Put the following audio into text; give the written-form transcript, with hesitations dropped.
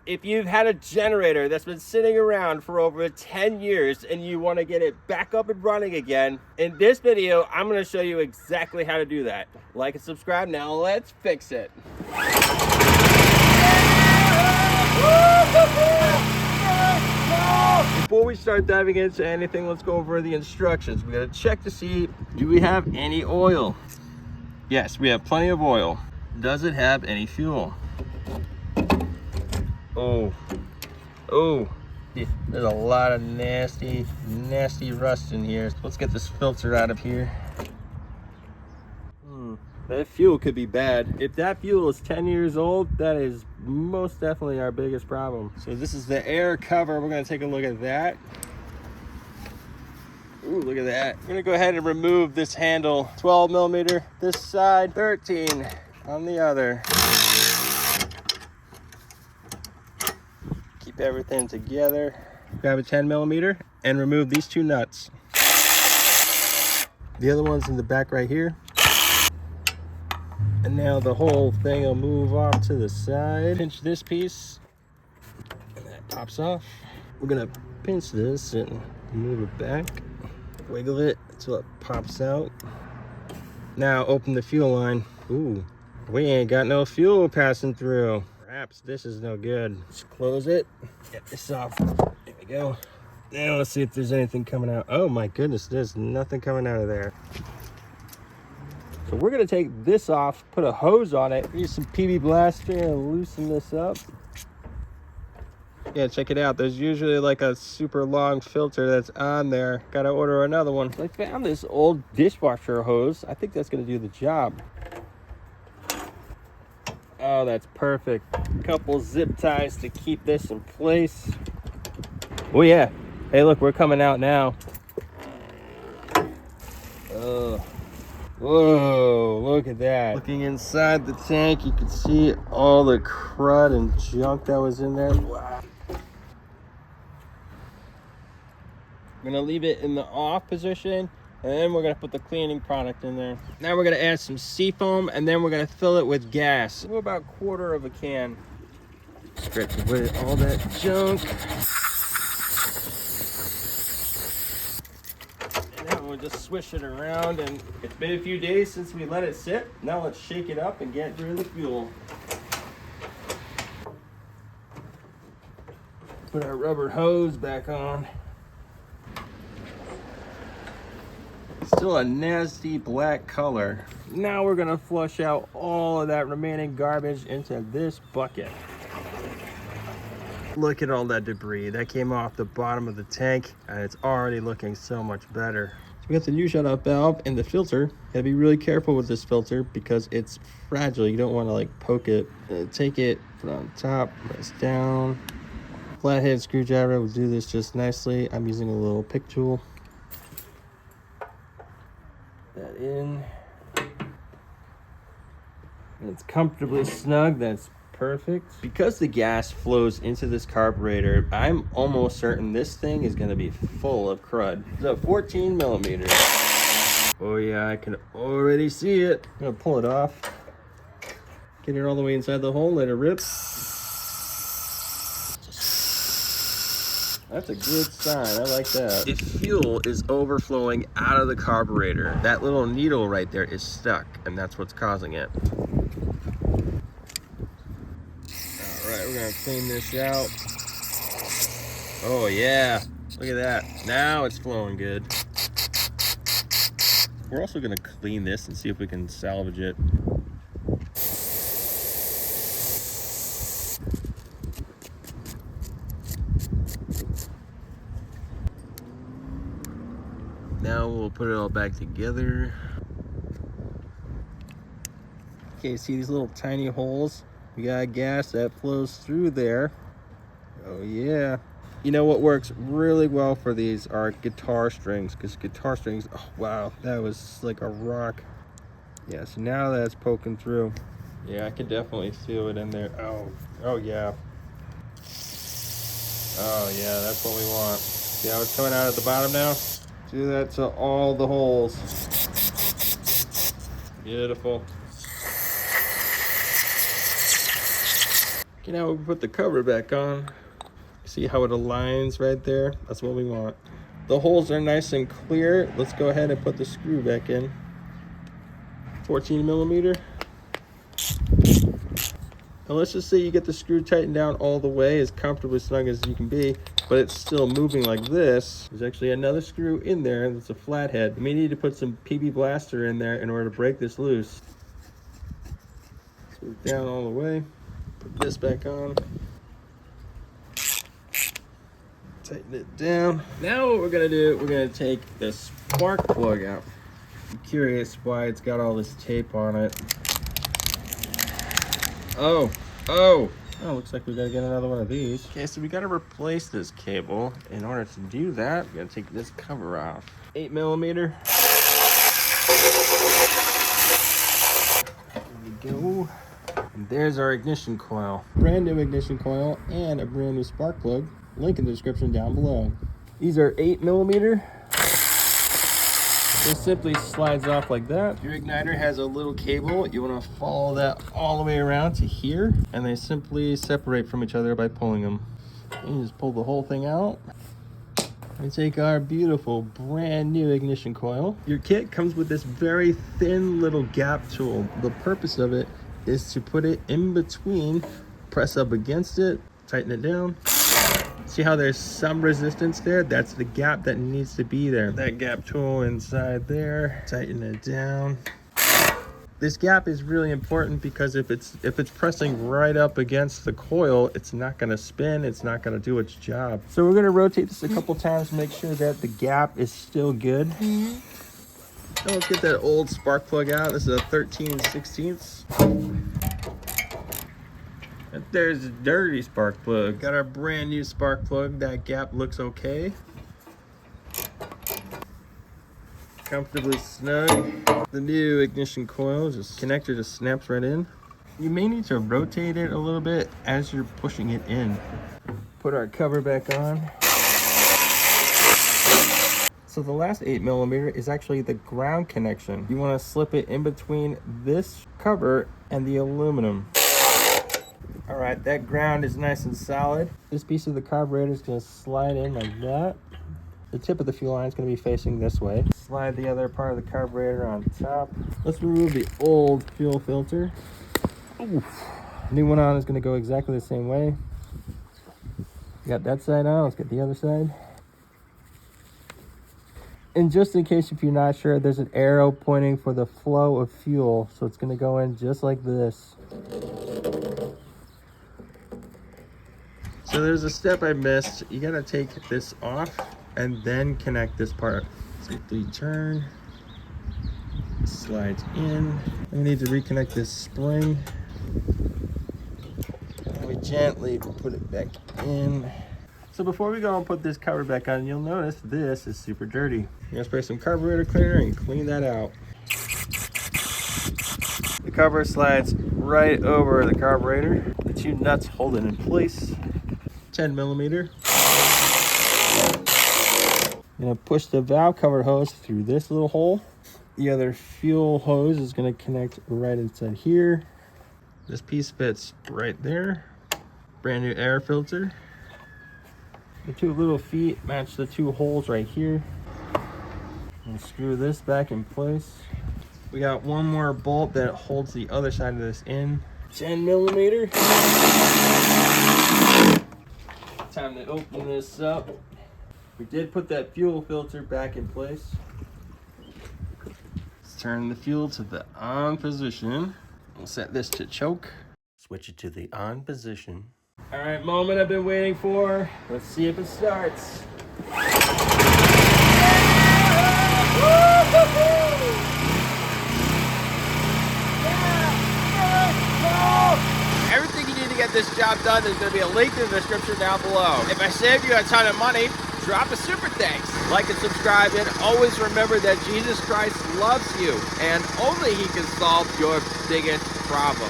If you've had a generator that's been sitting around for over 10 years and you want to get it back up and running again, in this video, I'm going to show you exactly how to do that. Like and subscribe. Now let's fix it. Before we start diving into anything, let's go over the instructions. We got to check to see, do we have any oil? Yes, we have plenty of oil. Does it have any fuel? Oh, there's a lot of nasty rust in here. Let's get this filter out of here. That fuel could be bad. If that fuel is 10 years old, that is most definitely our biggest problem. So this is the air cover. We're gonna take a look at that. Ooh, look at that. We're gonna go ahead and remove this handle. 12 millimeter this side, 13 on the other. Keep everything together. Grab a 10 millimeter and remove these two nuts. The other one's in the back right here. And now the whole thing will move off to the side. Pinch this piece and that pops off. We're gonna pinch this and move it back. Wiggle it until it pops out. Now open the fuel line. Ooh, we ain't got no fuel passing through. Perhaps this is no good. Just close it, get this off. There we go. Now let's see if there's anything coming out. Oh my goodness, there's nothing coming out of there. So we're gonna take this off, put a hose on it, use some PB Blaster and loosen this up. Yeah, check it out. There's usually like a super long filter that's on there. Gotta order another one. I found this old dishwasher hose. I think that's gonna do the job. Oh, that's perfect. Couple zip ties to keep this in place. Oh yeah. Hey, look, we're coming out now. Oh. Whoa, look at that. Looking inside the tank, you can see all the crud and junk that was in there. Wow. I'm gonna leave it in the off position, and then we're gonna put the cleaning product in there. Now we're gonna add some seafoam, and then we're gonna fill it with gas. We'll about a quarter of a can. Scrape away all that junk. We'll just swish it around, and it's been a few days since we let it sit. Now let's shake it up and get rid of the fuel. Put our rubber hose back on. Still a nasty black color. Now we're gonna flush out all of that remaining garbage into this bucket. Look at all that debris that came off the bottom of the tank, and it's already looking so much better. We got the new shutoff valve and the filter. Gotta be really careful with this filter because it's fragile. You don't want to like poke it. Take it, put it on top, press down. Flathead screwdriver will do this just nicely. I'm using a little pick tool. That in. And it's comfortably snug. That's perfect. Because the gas flows into this carburetor, I'm almost certain this thing is going to be full of crud. It's a 14 millimeter. Oh yeah, I can already see it. I'm going to pull it off. Get it all the way inside the hole, let it rip. That's a good sign. I like that. If fuel is overflowing out of the carburetor, that little needle right there is stuck, and that's what's causing it. We're gonna clean this out. Oh yeah, look at that. Now it's flowing good. We're also gonna clean this and see if we can salvage it. Now we'll put it all back together. Okay, see these little tiny holes? We got gas that flows through there. Oh yeah. You know what works really well for these are guitar strings, because guitar strings, oh wow, that was like a rock. Yeah, so now that's poking through. Yeah, I can definitely feel it in there. Oh yeah. Oh yeah, that's what we want. See how it's coming out at the bottom now? Do that to all the holes. Beautiful. Okay, now we put the cover back on. See how it aligns right there? That's what we want. The holes are nice and clear. Let's go ahead and put the screw back in. 14 millimeter. Now let's just say you get the screw tightened down all the way, as comfortably snug as you can be, but it's still moving like this. There's actually another screw in there that's a flathead. You may need to put some PB Blaster in there in order to break this loose. Screw it down all the way. Put this back on. Tighten it down. Now what we're gonna do, we're gonna take the spark plug out. I'm curious why it's got all this tape on it. Oh, looks like we gotta get another one of these. Okay, so we gotta replace this cable. In order to do that, we gotta take this cover off. 8 millimeter. There we go. And there's our ignition coil. Brand new ignition coil and a brand new spark plug. Link in the description down below. These are 8 millimeter. This simply slides off like that. Your igniter has a little cable. You want to follow that all the way around to here, and they simply separate from each other by pulling them. And you just pull the whole thing out. And take our beautiful brand new ignition coil. Your kit comes with this very thin little gap tool. The purpose of it is to put it in between, press up against it, tighten it down. See how there's some resistance there? That's the gap that needs to be there. That gap tool inside there, tighten it down. This gap is really important because if it's pressing right up against the coil, it's not gonna spin, it's not gonna do its job. So we're gonna rotate this a couple times to make sure that the gap is still good. Now let's get that old spark plug out. This is a 13/16. There's a dirty spark plug. Got our brand new spark plug. That gap looks okay. Comfortably snug. The new ignition coil, just connector just snaps right in. You may need to rotate it a little bit as you're pushing it in. Put our cover back on. So the last 8 millimeter is actually the ground connection. You want to slip it in between this cover and the aluminum. All right, that ground is nice and solid. This piece of the carburetor is going to slide in like that. The tip of the fuel line is going to be facing this way. Slide the other part of the carburetor on top. Let's remove the old fuel filter. Oof. New one on is going to go exactly the same way. Got that side on, let's get the other side. And just in case if you're not sure, there's an arrow pointing for the flow of fuel. So it's going to go in just like this. So there's a step I missed. You gotta take this off and then connect this part. Simply turn, slides in. We need to reconnect this spring. And we gently put it back in. So before we go and put this cover back on, you'll notice this is super dirty. You're gonna spray some carburetor cleaner and clean that out. The cover slides right over the carburetor. The two nuts hold it in place. 10 millimeter. I'm gonna push the valve cover hose through this little hole. The other fuel hose is gonna connect right inside here. This piece fits right there. Brand new air filter. The two little feet match the two holes right here. And screw this back in place. We got one more bolt that holds the other side of this in. 10 millimeter. Time to open this up. We did put that fuel filter back in place. Let's turn the fuel to the on position. We'll set this to choke. Switch it to the on position. All right, moment I've been waiting for. Let's see if it starts. Everything you need to get this job done, there's going to be a link in the description down below. If I saved you a ton of money, drop a super thanks. Like and subscribe, and always remember that Jesus Christ loves you, and only He can solve your biggest problem.